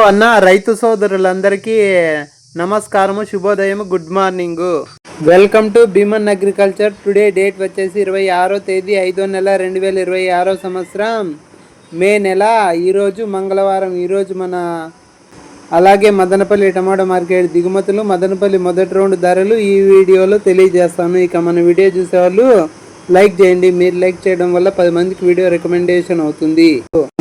అన్న రైతు సోదరులందరికీ నమస్కారము, శుభోదయం, good morning. Welcome to Bheeman agriculture. Today date వచ్చేసి 26వ తేదీ 5వ నెల 2026 సంవత్సరం మే నెల. ఈరోజు మంగళవారం. ఈరోజు మన అలాగే మదనపల్లి టమాటో మార్కెట్ దిగుమతులు, మదనపల్లి మొదటి రౌండ్ ధరలు ఈ వీడియోలో తెలియజేస్తాను. ఇక మన వీడియో చూసేవాళ్ళు లైక్ చేయండి. మీరు లైక్ చేయడం వల్ల 10 మందికి వీడియో రికమెండేషన్ అవుతుంది.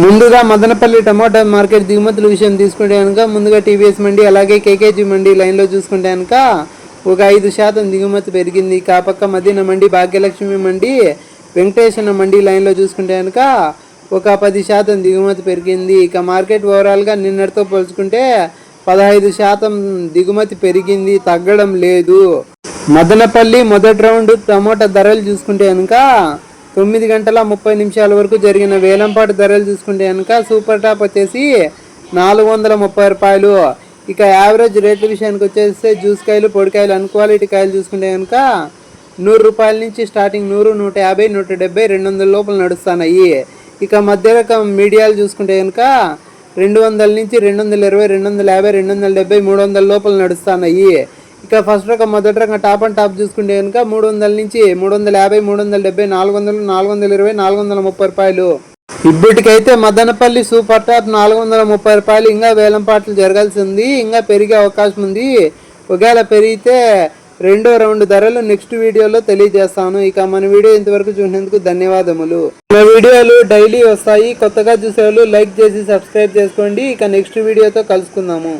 ముందుగా మదనపల్లి టమాటా మార్కెట్ దిగుమతుల విషయం తీసుకుంటే కనుక ముందుగా టీవీఎస్ మండి అలాగే కేకేజీ మండి లైన్లో చూసుకుంటే కనుక ఒక 5% దిగుమతి పెరిగింది. కాపక్క మదీనా మండి, భాగ్యలక్ష్మి మండి, వెంకటేశ్వర మండి లైన్లో చూసుకుంటే కనుక ఒక 10% దిగుమతి పెరిగింది. ఇక మార్కెట్ ఓవరాల్గా నిన్నటితో పోల్చుకుంటే 15% దిగుమతి పెరిగింది, తగ్గడం లేదు. మదనపల్లి మొదటి రౌండ్ టమోటా ధరలు చూసుకుంటే కనుక 9 గంటల 30 నిమిషాల వరకు జరిగిన వేలంపాటు ధరలు చూసుకుంటే కనుక సూపర్ టాప్ వచ్చేసి 430 రూపాయలు. ఇక యావరేజ్ రేట్ల విషయానికి వచ్చేస్తే జ్యూస్ కాయలు, పొడికాయలు, అన్క్వాలిటీ కాయలు చూసుకుంటే కనుక 100 రూపాయల నుంచి స్టార్టింగ్ 100, 150, 170, 200 లోపల నడుస్తున్నాయి. ఇక మధ్య రకం మీడియాలు చూసుకుంటే కనుక 200 నుంచి 220, 250, 270, 300 లోపల నడుస్తున్నాయి. ఇక ఫస్ట్ రకం మొదటి రకం టాప్ అండ్ టాప్ చూసుకుంటే కనుక 300 నుంచి 350, 370, 400, 420, 430 రూపాయలు. ఇప్పటికైతే మదనపల్లి సూపర్ టాప్ 430 రూపాయలు. ఇంకా వేలంపాట్లు జరగాల్సి ఉంది, ఇంకా పెరిగే అవకాశం ఉంది. ఒకవేళ పెరిగితే రెండో రౌండ్ ధరలు నెక్స్ట్ వీడియోలో తెలియజేస్తాను. ఇక మన వీడియో ఇంతవరకు చూసినందుకు ధన్యవాదములు. మన వీడియోలు డైలీ వస్తాయి. కొత్తగా చూసేవాళ్ళు లైక్ చేసి సబ్స్క్రైబ్ చేసుకోండి. ఇక నెక్స్ట్ వీడియోతో కలుసుకుందాము.